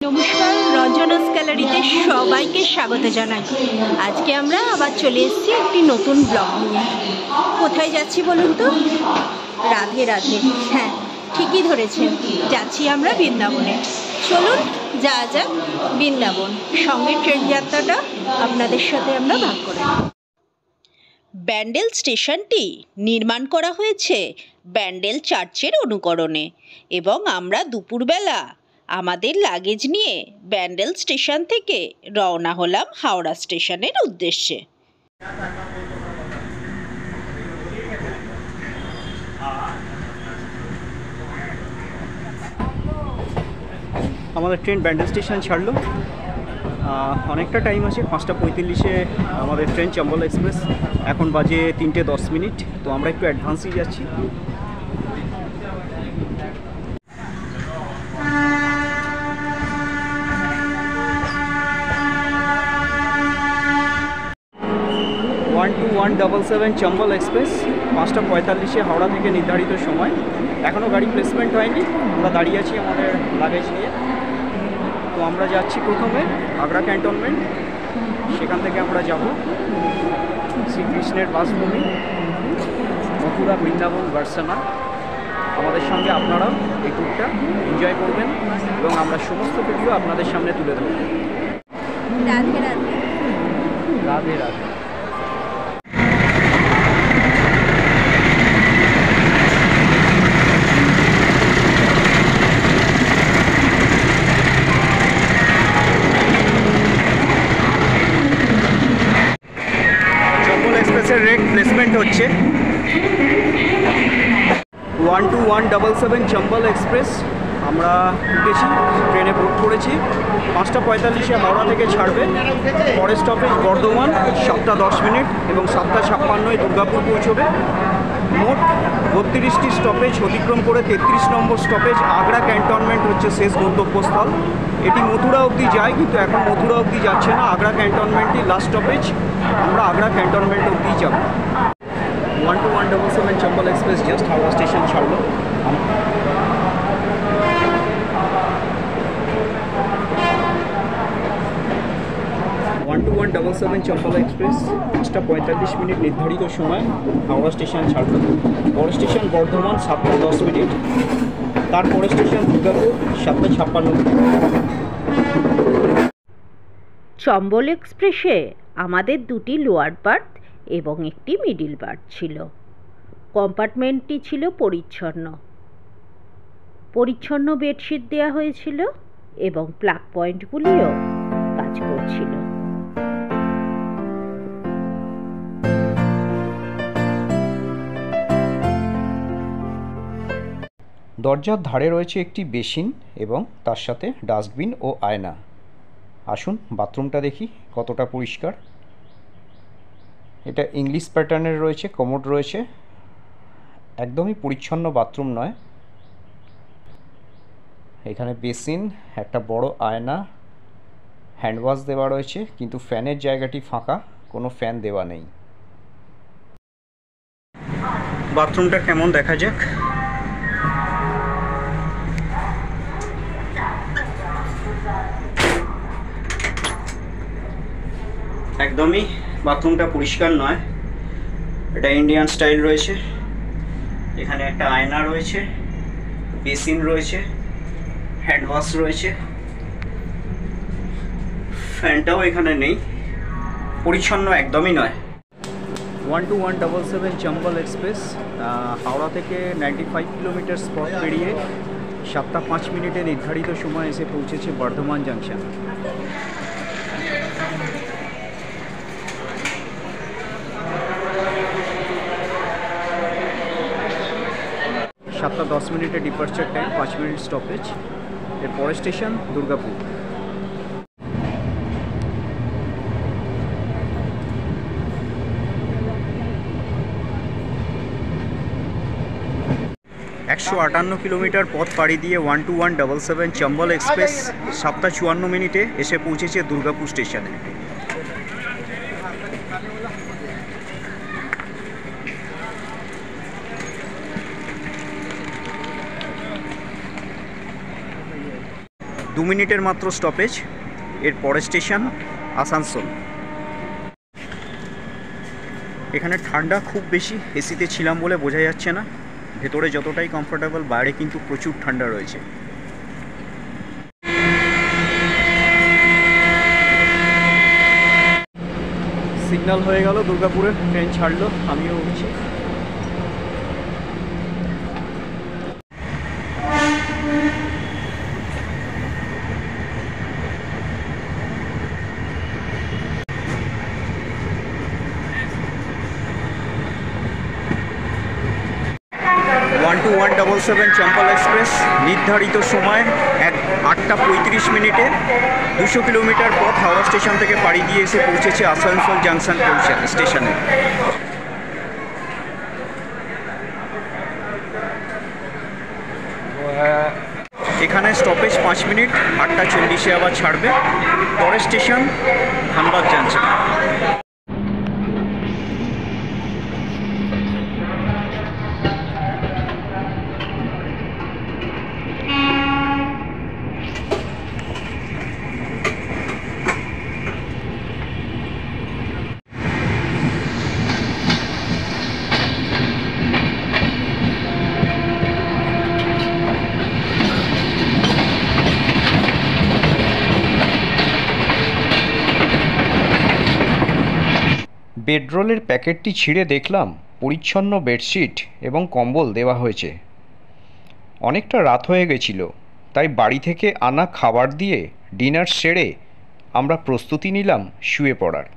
নমস্কার, রঞ্জনাস গ্যালারিতে সবাইকে স্বাগত জানাই। আজকে আমরা আবার চলে এসেছি একটি নতুন ব্লগ নিয়ে। কোথায় যাচ্ছি বলুন তো? রাধে রাধে। হ্যাঁ, ঠিকই ধরেছেন, যাচ্ছি আমরা বৃন্দাবনে। চলুন যাওয়া যাক বৃন্দাবন। সঙ্গে ট্রেন যাত্রাটা আপনাদের সাথে আমরা ভাগ করে নেব। ব্যান্ডেল স্টেশনটি নির্মাণ করা হয়েছে ব্যান্ডেল চার্চের অনুকরণে, এবং আমরা দুপুরবেলা আমাদের লাগেজ নিয়ে ব্যান্ডেল স্টেশন থেকে রওনা হলাম হাওড়া স্টেশনের উদ্দেশ্যে। আমাদের ট্রেন ব্যান্ডেল স্টেশন ছাড়লো, অনেকটা টাইম আছে। 5:45-এ আমাদের ট্রেন চম্বল এক্সপ্রেস। এখন বাজে 3:10। তো আমরা একটু অ্যাডভান্সেই যাচ্ছি। ওয়ান 177 চম্বল এক্সপ্রেস 5:45-এ হাওড়া থেকে নির্ধারিত সময়। এখনও গাড়ি প্লেসমেন্ট হয়নি, আমরা দাঁড়িয়ে আছি আমাদের লাগেজ নিয়ে। তো আমরা যাচ্ছি প্রথমে আগ্রা ক্যান্টনমেন্ট, সেখান থেকে আমরা যাব শ্রীকৃষ্ণের বাসভূমি মথুরা, বৃন্দাবন, বার্সানা। আমাদের সঙ্গে আপনারাও এই ট্যুরটা এনজয় করবেন এবং আমরা সমস্ত ভিডিও আপনাদের সামনে তুলে ধরব। রাধে রাধে। রাধে রাধে। রেট প্লেসমেন্ট হচ্ছে 12177 চম্বল এক্সপ্রেস। আমরা উঠেছি, ট্রেনে বুক করেছি। 5:45-এ হাওড়া থেকে ছাড়বে। পরের স্টপেজ বর্ধমান 7:10 এবং 7:56-এ দুর্গাপুর পৌঁছবে। মোট 32টি স্টপেজ অতিক্রম করে 33 নম্বর স্টপেজ আগ্রা ক্যান্টনমেন্ট হচ্ছে শেষ গন্তব্যস্থল। এটি মথুরা অবধি যায়, কিন্তু এখন মথুরা অবধি যাচ্ছে না। আগ্রা ক্যান্টনমেন্টই লাস্ট স্টপেজ। আমরা আগ্রা ক্যান্টনমেন্ট অবধি যাব। 12177 Chambal express just Howrah station ছাড়লো। 12177 চম্বল এক্সপ্রেস 5:45 নির্ধারিত সময় হাওড়া স্টেশন ছাড়লো। পরের স্টেশন বর্ধমান 7:10। তারপরে স্টেশন দুর্গাপুর 7:56। চম্বল এক্সপ্রেসে আমাদের দুটি লোয়ার বার্থ এবং একটি মিডিল বার্থ ছিল। কম্পার্টমেন্টটি ছিল পরিচ্ছন্ন বেডশিট দেওয়া হয়েছিল এবং প্লাগ পয়েন্টগুলিও কাজ করছিল। দরজার ধারে রয়েছে একটি বেসিন এবং তার সাথে ডাস্টবিন ও আয়না। আসুন বাথরুমটা দেখি কতটা পরিষ্কার। এটা ইংলিশ প্যাটার্নের রয়েছে, কমোড রয়েছে, একদমই পরিচ্ছন্ন বাথরুম নয়। এখানে বেসিন, একটা বড় আয়না, হ্যান্ডওয়াশ দেওয়া রয়েছে, কিন্তু ফ্যানের জায়গাটি ফাঁকা, কোনো ফ্যান দেওয়া নেই। বাথরুমটা কেমন দেখা যাক। একদমই বাথরুমটা পরিষ্কার নয়। এটা ইন্ডিয়ান স্টাইল রয়েছে। এখানে একটা আয়না রয়েছে, বেসিন রয়েছে, হ্যান্ডওয়াশ রয়েছে, ফ্যানটাও এখানে নেই, পরিচ্ছন্ন একদমই নয়। 12177 চম্বল এক্সপ্রেস হাওড়া থেকে 95 কিলোমিটার স্পট পেরিয়ে 7:05 নির্ধারিত সময় এসে পৌঁছেছে বর্ধমান জাংশন। সাতটা 10 ডিপার্চার টাইম, 5 মিনিট স্টপেজ। এর পরের স্টেশন দুর্গাপুর। (158 কিলোমিটার পথ পাড়ি দিয়ে 12177 চম্বল এক্সপ্রেস 7:54 এসে পৌঁছেছে দুর্গাপুর স্টেশনে। 2 মিনিটের মাত্র স্টপেজ। এর পরের স্টেশন আসানসোল। এখানে ঠান্ডা খুব বেশি, এসিতে ছিলাম বলে বোঝা যাচ্ছে না। ভেতরে যতটাই কমফোর্টেবল, বাইরে কিন্তু প্রচুর ঠান্ডা রয়েছে। সিগন্যাল হয়ে গেল, দুর্গাপুরে ট্রেন ছাড়লো, আমিও উঠছি। ওয়ান টু 177 চম্বল এক্সপ্রেস নির্ধারিত সময় 8টা 35 মিনিটে 200 কিলোমিটার পথ হাওড়া স্টেশন থেকে পাড়ি দিয়ে এসে পৌঁছেছে আসানসোল জাংশন স্টেশনে। এখানে স্টপেজ 5 মিনিট, 8টা 40-এ আবার ছাড়বে। পরের স্টেশন ধানবাদ জাংশন। বেডরোলের প্যাকেটটি ছিঁড়ে দেখলাম পরিচ্ছন্ন বেডশিট এবং কম্বল দেওয়া হয়েছে। অনেকটা রাত হয়ে গেছিল, তাই বাড়ি থেকে আনা খাবার দিয়ে ডিনার সেরে আমরা প্রস্তুতি নিলাম শুয়ে পড়ার।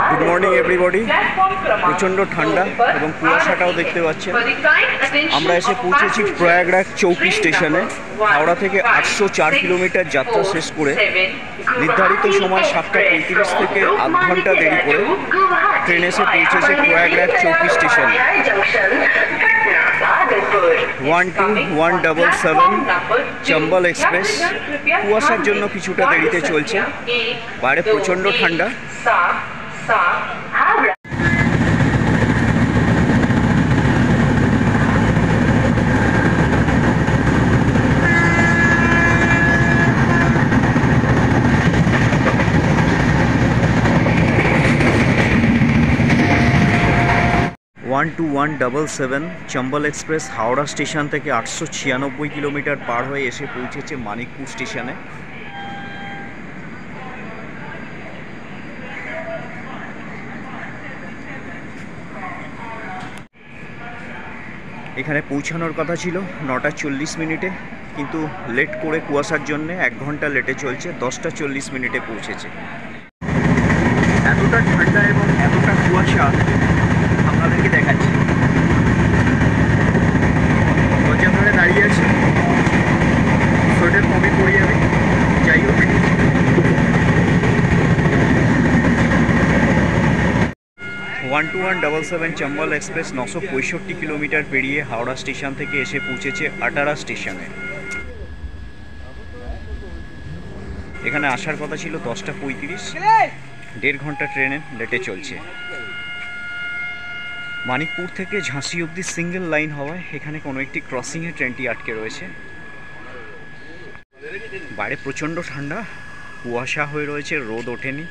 Good morning everybody. প্রচণ্ড ঠান্ডা এবং কুয়াশাটাও দেখতে পাচ্ছেন। আমরা এসে পৌঁছেছি প্রয়াগরাজ চৌকি স্টেশনে। হাওড়া থেকে 804 কিলোমিটার যাত্রা শেষ করে নির্ধারিত সময় 7টা 35 থেকে আধ ঘন্টা দেরি করে ট্রেন এসে পৌঁছেছে প্রয়াগরাজ চৌকি স্টেশনে। 12177 চম্বল এক্সপ্রেস কুয়াশার জন্য কিছুটা দেরিতে চলছে। বাইরে প্রচণ্ড ঠান্ডা। One two 177 Chambal express Howrah station থেকে 896 কিলোমিটার পার হয়ে এসে পৌঁছেছে মানিকপুর স্টেশনে। এখানে পৌঁছানোর কথা ছিল 9টা 40 মিনিটে, কিন্তু লেট করে কুয়াশার জন্য 1 ঘন্টা লেটে চলছে। 10টা 40 মিনিটে পৌঁছেছে। এতটা ঠান্ডা এবং এতটা কুয়াশা আপনাদেরকে দেখাচ্ছি। দরজার ধারে দাঁড়িয়ে আছি, সোয়েটার কমে পড়ে যাবে। যাই হোক, 12177 চম্বল এক্সপ্রেস 965 কিলোমিটার পেরিয়ে হাওড়া স্টেশন থেকে এসে পৌঁছেছে আটারা স্টেশনে। এখানে আসার কথা ছিল 10টা 35, 1.5 ঘন্টা ট্রেনে লেটে চলছে। মানিকপুর থেকে ঝাঁসি অবধি সিঙ্গেল লাইন হওয়ায় এখানে কোনো একটি ক্রসিংয়ে ট্রেনটি আটকে রয়েছে। বাইরে প্রচণ্ড ঠান্ডা, কুয়াশা হয়ে রয়েছে, রোদ ওঠেনি।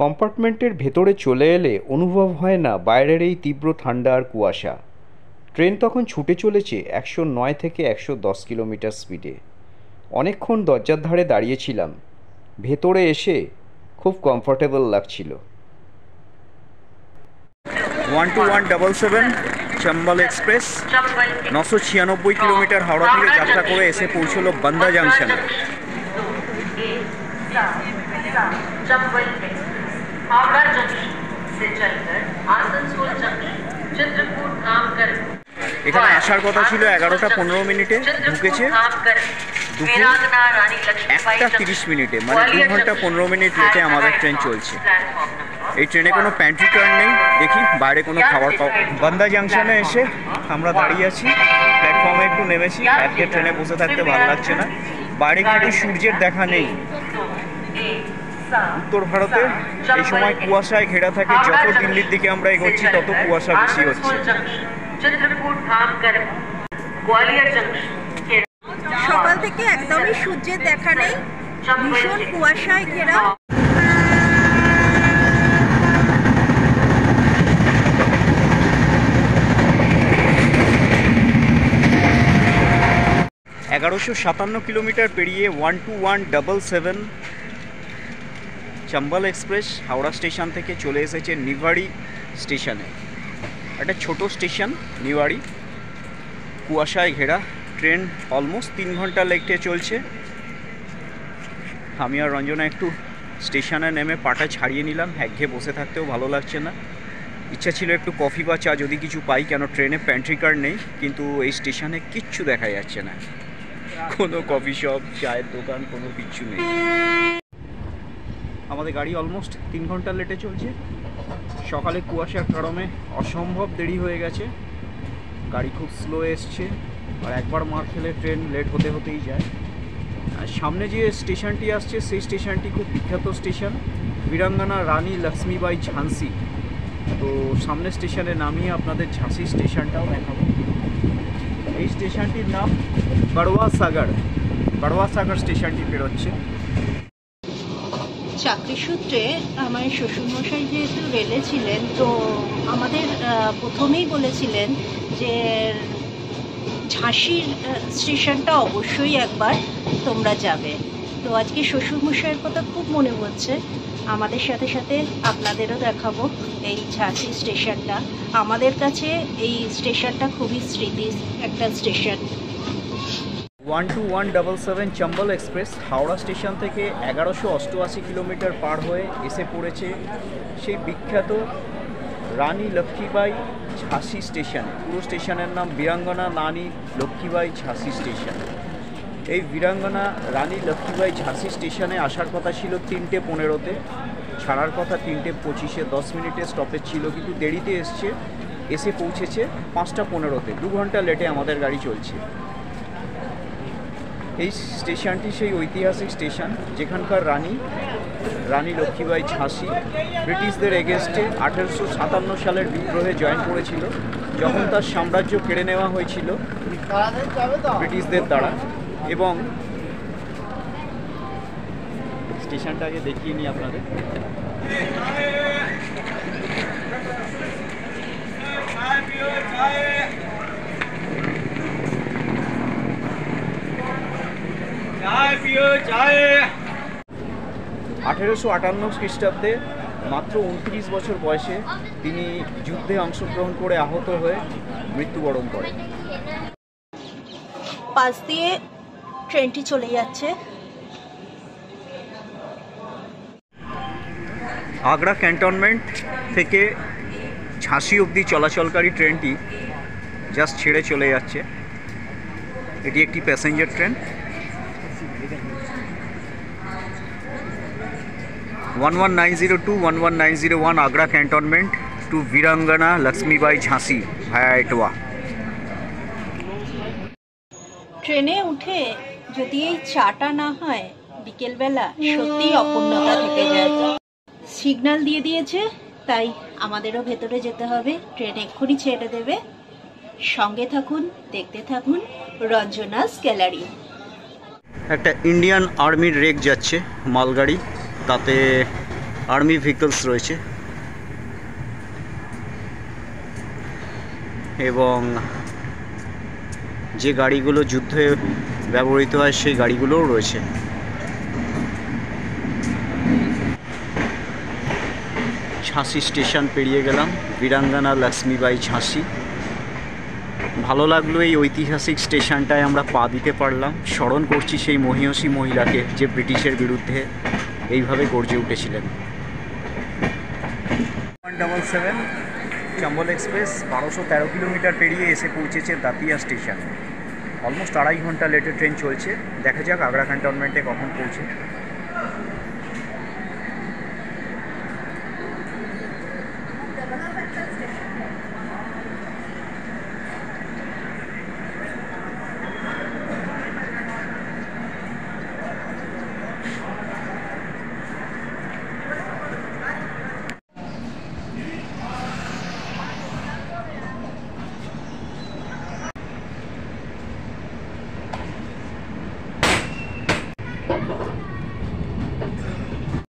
কম্পার্টমেন্টের ভেতরে চলে এলে অনুভব হয় না বাইরের এই তীব্র ঠান্ডা আর কুয়াশা। ট্রেন তখন ছুটে চলেছে 109 থেকে 110 কিলোমিটার স্পিডে। অনেকক্ষণ দরজার ধারে দাঁড়িয়েছিলাম। ভেতরে এসে খুব কমফোর্টেবল লাগছিল। 12177 চম্বল এক্সপ্রেস 996 কিলোমিটার হাওড়া থেকে যাত্রা করে এসে পৌঁছলো বান্দা জাংশনে। हावड़ा जंक्शन से चलकर आसनसोल जंक्शन, चित्रकूट नामकरण এখানে আসার কথা ছিল 11:15 ঢুকেছে দুপুর 1:30, মানে 2 ঘন্টা 15 মিনিট লেটে আমাদের ট্রেন চলছে। এই ট্রেনে কোনো প্যান্ট্রি কার নেই, দেখি বাইরে কোনো খাবার পাবো। বান্দা জাংশনে এসে আমরা দাঁড়িয়ে আছি, প্ল্যাটফর্মে একটু নেমেছি। আজকে ট্রেনে বসে থাকতে ভালো লাগছে না, বাইরে কিন্তু সূর্যের দেখা নেই। উত্তর ভারতে এই সময় কুয়াশায় ঘেরা থাকে, যত দিল্লির দিকে আমরা এগোচ্ছি তত কুয়াশা বেশি হচ্ছে। সকাল থেকে একদমই সূর্যের দেখা নেই, ভীষণ কুয়াশায় ঘেরা। $1157 কিলোমিটার পেরিয়ে 12177 চম্বল এক্সপ্রেস হাওড়া স্টেশন থেকে চলে এসেছে নিভাড়ি স্টেশনে। একটা ছোট স্টেশন নিভাড়ি, কুয়াশায় ঘেরা। ট্রেন অলমোস্ট 3 ঘন্টা লেটে চলছে। আমি আর রঞ্জনা একটু স্টেশনে নেমে পাটা ছাড়িয়ে নিলাম, একঘেয়ে বসে থাকতেও ভালো লাগছে না। ইচ্ছা ছিল একটু কফি বা চা যদি কিছু পাই, কেন ট্রেনে প্যান্ট্রি কার নেই। কিন্তু এই স্টেশনে কিচ্ছু দেখা যাচ্ছে না, কোনো কফি শপ, চায়ের দোকান, কোনো কিচ্ছু নেই। আমাদের গাড়ি অলমোস্ট 3 ঘন্টা লেটে চলছে। সকালে কুয়াশার কারণে অসম্ভব দেরি হয়ে গেছে, গাড়ি খুব স্লো এসছে। আর একবার মার খেলে ট্রেন লেট হতে হতেই যায়। আর সামনে যে স্টেশনটি আসছে সেই স্টেশনটি খুব বিখ্যাত স্টেশন, বীরাঙ্গনা রানী লক্ষ্মীবাই ঝাঁসি। তো সামনে স্টেশনে নামিয়ে আপনাদের ঝাঁসি স্টেশনটাও দেখাবো। এই স্টেশনটির নাম বড়ওয়া সাগর স্টেশনটি বেরোচ্ছে। চাকরি সূত্রে আমার শ্বশুরমশাই যেহেতু রেলে ছিলেন, তো আমাদের প্রথমেই বলেছিলেন যে ঝাঁসির স্টেশনটা অবশ্যই একবার তোমরা যাবে। তো আজকে শ্বশুরমশাইয়ের কথা খুব মনে হচ্ছে, আমাদের সাথে সাথে আপনাদেরও দেখাবো এই ঝাঁসি স্টেশনটা। আমাদের কাছে এই স্টেশনটা খুবই স্মৃতির একটা station. 12177 Chambal express Howrah station থেকে 1188 কিলোমিটার পার হয়ে এসে পড়েছে সেই বিখ্যাত রানী লক্ষ্মীবাই ঝাঁসি স্টেশনে। পুরো স্টেশনের নাম বীরাঙ্গনা রানী লক্ষ্মীবাই ঝাঁসি স্টেশন। এই বীরাঙ্গনা রানী লক্ষ্মীবাই ঝাঁসি স্টেশনে আসার কথা ছিল 3:15-তে, ছাড়ার কথা 3:25-এ, 10 মিনিটের স্টপেজ ছিল, কিন্তু দেরিতে এসে পৌঁছেছে 5:15-তে। 2 ঘন্টা লেটে আমাদের গাড়ি চলছে। এই স্টেশনটি সেই ঐতিহাসিক স্টেশন যেখানকার রানী লক্ষ্মীবাই ঝাঁসি ব্রিটিশদের এগেনস্টে 1857 সালের বিদ্রোহে জয়েন করেছিল, যখন তার সাম্রাজ্য কেড়ে নেওয়া হয়েছিল ব্রিটিশদের দ্বারা। এবং স্টেশনটা আগে দেখিয়ে নিই আপনাদের। চায় পিও চায়। 1858 খ্রিস্টাব্দে মাত্র 29 বছর বয়সে তিনি যুদ্ধে অংশগ্রহণ করে আহত হয়ে মৃত্যুবরণ করেন। পাশ দিয়ে ট্রেনটি চলে যাচ্ছে। আগ্রা ক্যান্টনমেন্ট থেকে ঝাঁসি অবধি চলাচলকারী ট্রেনটি জাস্ট ছেড়ে চলে যাচ্ছে। এটি একটি passenger train. 11902 11901 Agra cantonment to Virangana Lakshmibai ঝাঁসি ভায়া এটোয়া। ট্রেনে উঠে যদি এই চাটা না হয় বিকেলবেলা, সত্যিই অপূর্ণতা থেকে যায়। সিগন্যাল দিয়ে দিয়েছে, তাই আমাদেরও ভেতরে যেতে হবে। ট্রেন এক্ষুনি ছেড়ে দেবে। সঙ্গে থাকুন, দেখতে থাকুন রঞ্জনাস গ্যালারি। একটা ইন্ডিয়ান আর্মির রেক যাচ্ছে, মালগাড়ি, তাতে আর্মি ভেহিকলস রয়েছে এবং যে গাড়িগুলো যুদ্ধে ব্যবহৃত হয় সেই গাড়িগুলোও রয়েছে। ঝাঁসি স্টেশন পেরিয়ে গেলাম, বীরাঙ্গনা লক্ষ্মীবাই ঝাঁসি। ভালো লাগলো এই ঐতিহাসিক স্টেশনটায় আমরা পা দিতে পারলাম। স্মরণ করছি সেই মহিয়সী মহিলাকে যে ব্রিটিশের বিরুদ্ধে এইভাবে গর্জে উঠেছিলেন। 177 চম্বল এক্সপ্রেস 1213 কিলোমিটার পেরিয়ে এসে পৌঁছেছে দাতিয়া স্টেশন। অলমোস্ট 2.5 ঘন্টা লেটে ট্রেন চলছে। দেখা যাক আগ্রা ক্যান্টনমেন্টে কখন পৌঁছে।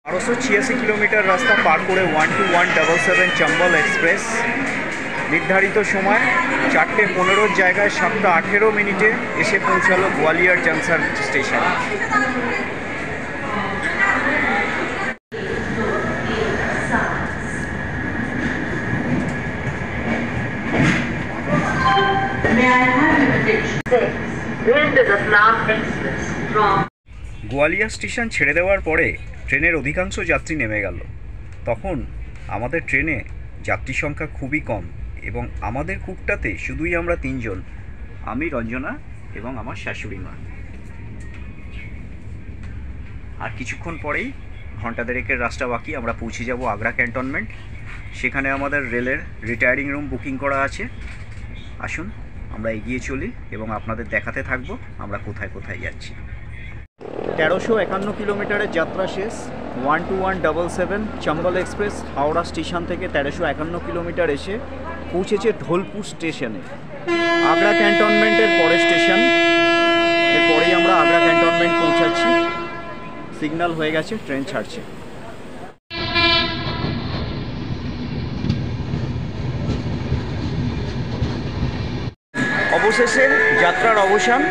আরো 86 কিলোমিটার রাস্তা পার করে 12177 চম্বল এক্সপ্রেস নির্ধারিত সময় 4:15 জায়গায় 7:18 এসে পৌঁছালো গোয়ালিয়র জংশন স্টেশনে। গোয়ালিয়র স্টেশন ছেড়ে দেওয়ার পরে ট্রেনের অধিকাংশ যাত্রী নেমে গেল। তখন আমাদের ট্রেনে যাত্রী সংখ্যা খুবই কম এবং আমাদের কূপটাতে শুধুই আমরা 3 জন, আমি, রঞ্জনা এবং আমার শাশুড়ি মা। আর কিছুক্ষণ পরেই ঘন্টা দেড়েকের রাস্তা বাকি, আমরা পৌঁছে যাব আগ্রা ক্যান্টনমেন্ট। সেখানে আমাদের রেলের রিটায়ারিং রুম বুকিং করা আছে। আসুন আমরা এগিয়ে চলি এবং আপনাদের দেখাতে থাকবো আমরা কোথায় কোথায় যাচ্ছি। 1351 কিলোমিটারের যাত্রা শেষ। 12177 চম্বল এক্সপ্রেস হাওড়া স্টেশন থেকে 1351 কিলোমিটার এসে পৌঁছেছে ঢোলপুর স্টেশনে। আগ্রা ক্যান্টনমেন্টের পরের স্টেশন। এরপরেই আমরা আগ্রা ক্যান্টনমেন্ট পৌঁছাচ্ছি। সিগন্যাল হয়ে গেছে, ট্রেন ছাড়ছে। অবশেষে যাত্রার অবসান।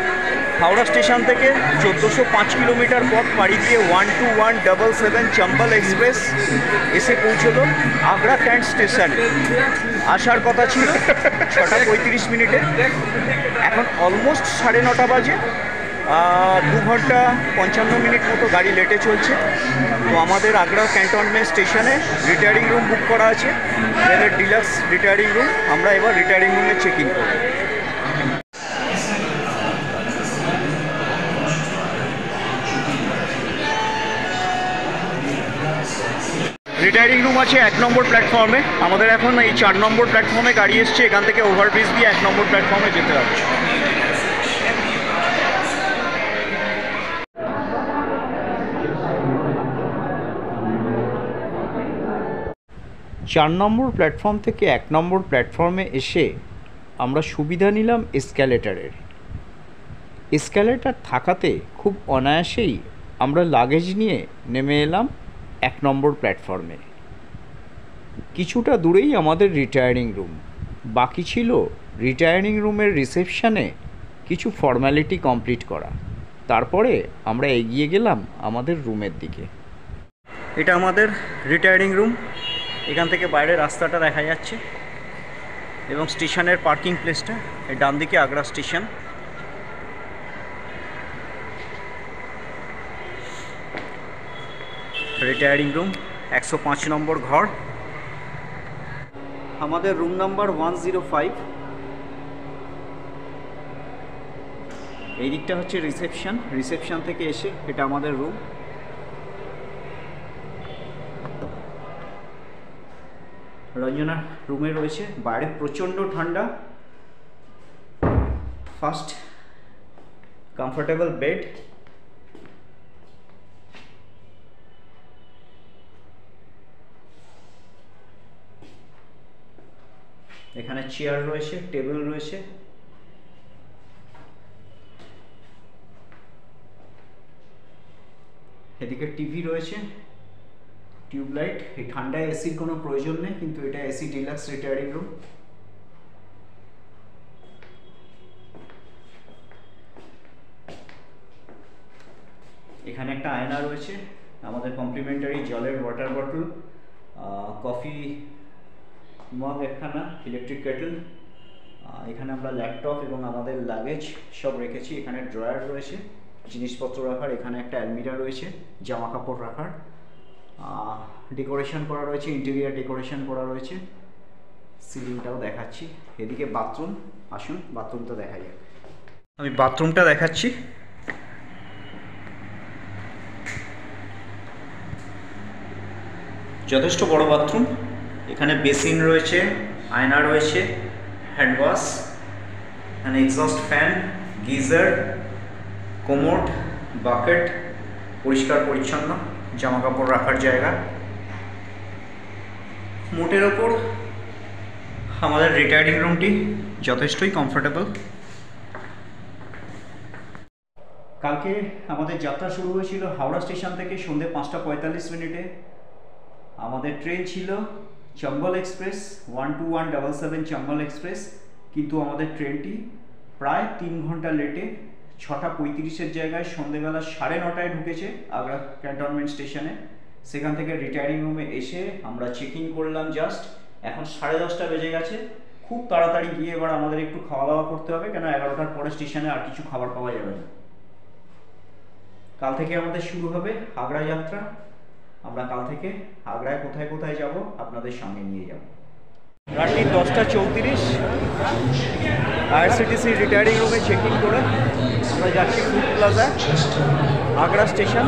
হাওড়া স্টেশন থেকে 1405 কিলোমিটার পথ পাড়ি দিয়ে 12177 চম্বল এক্সপ্রেস এসে পৌঁছলো আগ্রা ক্যান্ট স্টেশনে। আসার কথা ছিল 6:35। এখন অলমোস্ট 9:30 বাজে। 2 ঘন্টা 55 মিনিট মতো গাড়ি লেটে চলছে। তো আমাদের আগ্রা ক্যান্টনমেন্ট স্টেশনে রিটায়ারিং রুম বুক করা আছে, রেলের ডিলাক্স রিটায়ারিং রুম। আমরা এবার রিটায়ারিং রুমে চেক ইন করব। রিটায়ারিং রুম আছে 1 নম্বর প্ল্যাটফর্মে। আমাদের এখন এই 4 নম্বর প্ল্যাটফর্মে গাড়ি এসছে। এখান থেকে ওভারব্রিজ দিয়ে 1 নম্বর প্ল্যাটফর্মে যেতে হবে। 4 নম্বর প্ল্যাটফর্ম থেকে 1 নম্বর প্ল্যাটফর্মে এসে আমরা সুবিধা নিলাম এসক্যালেটারের। এসক্যালেটার থাকাতে খুব অনায়াসেই আমরা লাগেজ নিয়ে নেমে এলাম 1 নম্বর প্ল্যাটফর্মে। কিছুটা দূরেই আমাদের রিটায়ারিং রুম। বাকি ছিল রিটায়ারিং রুমের রিসেপশানে কিছু ফর্ম্যালিটি কমপ্লিট করা। তারপরে আমরা এগিয়ে গেলাম আমাদের রুমের দিকে। এটা আমাদের রিটায়ারিং রুম। এখান থেকে বাইরের রাস্তাটা দেখা যাচ্ছে এবং স্টেশনের পার্কিং প্লেসটা। এই ডান দিকে আগ্রা স্টেশন। রিটায়ারিং রুম 105 নম্বর ঘর। আমাদের রুম নাম্বার 105। এই দিকটা হচ্ছে রিসেপশন। রিসেপশন থেকে এসে এটা আমাদের রুম। রঞ্জনার রুমে রয়েছে। বাইরে প্রচণ্ড ঠান্ডা। First comfortable bed. এখানে চেয়ার রয়েছে, টেবিল রয়েছে। এদিকে টিভি রয়েছে, টিউবলাইট। এই ঠান্ডায় এসির কোনো প্রয়োজন নেই, কিন্তু এটা এসি ডিলাক্স রিটায়ারিং রুম। এখানে একটা আয়না রয়েছে। আমাদের কমপ্লিমেন্টারি জলের ওয়াটার বটল, কফি মগ একখানা, ইলেকট্রিক কেটল। এখানে আমরা ল্যাপটপ এবং আমাদের লাগেজ সব রেখেছি। এখানে ড্রয়ার রয়েছে জিনিসপত্র রাখার। এখানে একটা আলমিরা রয়েছে জামা কাপড় রাখার। ডেকোরেশন করা রয়েছে, ইন্টেরিয়ার ডেকোরেশন করা রয়েছে। সিলিংটাও দেখাচ্ছি। এদিকে বাথরুম, আসুন বাথরুমটা দেখা যাক। আমি বাথরুমটা দেখাচ্ছি। যথেষ্ট বড় বাথরুম। এখানে বেসিন রয়েছে, আয়না রয়েছে, হ্যান্ড ওয়াশ, এখানে exhaust fan, geyser, commode, bucket, পরিষ্কার পরিচ্ছন্ন জামা কাপড় রাখার জায়গা। মোটের ওপর আমাদের রিটায়ারিং রুমটি যথেষ্টই কমফোর্টেবল। কালকে আমাদের যাত্রা শুরু হয়েছিল হাওড়া স্টেশন থেকে সন্ধ্যে 5:45 আমাদের ট্রেন ছিল চম্বল এক্সপ্রেস 12177 চম্বল এক্সপ্রেস, কিন্তু আমাদের ট্রেনটি প্রায় 3 ঘন্টা লেটে 6:35 জায়গায় সন্ধ্যেবেলা 9:30 ঢুকেছে আগ্রা ক্যান্টনমেন্ট স্টেশনে। সেখান থেকে রিটায়ারিং রুমে এসে আমরা চেক ইন করলাম জাস্ট। এখন 10:30 বেজে গেছে। খুব তাড়াতাড়ি গিয়ে এবার আমাদের একটু খাওয়া দাওয়া করতে হবে, কেন 11টার পরে স্টেশনে আর কিছু খাবার পাওয়া যাবে না। কাল থেকে আমাদের শুরু হবে আগ্রা যাত্রা। আমরা কাল থেকে আগ্রায় কোথায় কোথায় যাব আপনাদের সঙ্গে নিয়ে যাব। রাত্রি 10:34 আইআরসিটিসি রিটায়ারিং রুমে চেক ইন করে আমরা যাচ্ছি ফুড প্লাজা আগ্রা স্টেশন।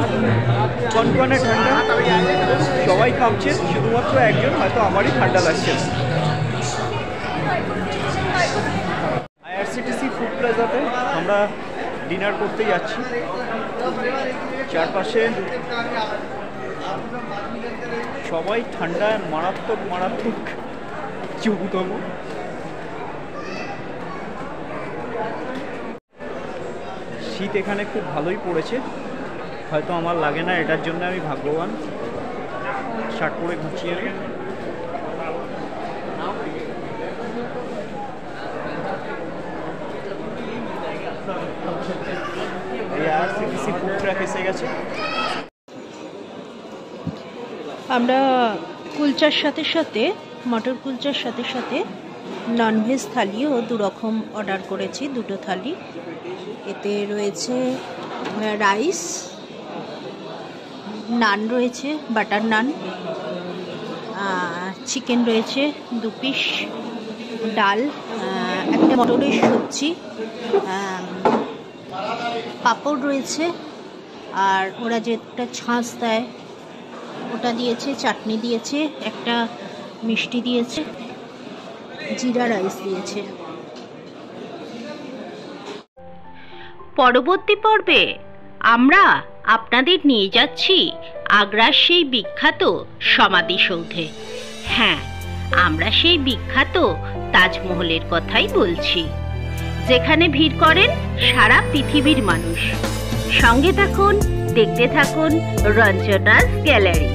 কনকনে ঠান্ডা, সবাই কাঁপছে, শুধুমাত্র একজন হয়তো আমারই ঠান্ডা লাগছে। আইআরসিটিসি ফুড প্লাজাতে আমরা ডিনার করতে যাচ্ছি। চারপাশে সবাই ঠান্ডায় মারাত্মক মারাত্মক চুবুতম। শীত এখানে খুব ভালোই পড়েছে, হয়তো আমার লাগে না, এটার জন্য আমি ভাগ্যবান। শার্ট পরে ঘুরছি আমি। আইআরসিটিসি ফুড ট্র্যাক এসে গেছে। আমরা কুলচার সাথে সাথে, মটর কুলচার সাথে সাথে ননভেজ থালিও 2 রকম অর্ডার করেছি, 2টো থালি। এতে রয়েছে রাইস, নান রয়েছে, বাটার নান, চিকেন রয়েছে 2 পিস, ডাল, একটা মটরের সবজি, পাঁপড় রয়েছে, আর ওরা যে একটা ছাঁচ দেয় ওটা দিয়েছে, চাটনি দিয়েছে, একটা মিষ্টি দিয়েছে, জিরা রাইস দিয়েছে। পরবর্তী পর্বে আমরা আপনাদের নিয়ে যাচ্ছি আগ্রার সেই বিখ্যাত সমাধিসৌধে। হ্যাঁ, আমরা সেই বিখ্যাত তাজমহলের কথাই বলছি, যেখানে ভিড় করেন সারা পৃথিবীর মানুষ। সঙ্গে থাকুন, দেখতে থাকুন রঞ্জনাস গ্যালারি।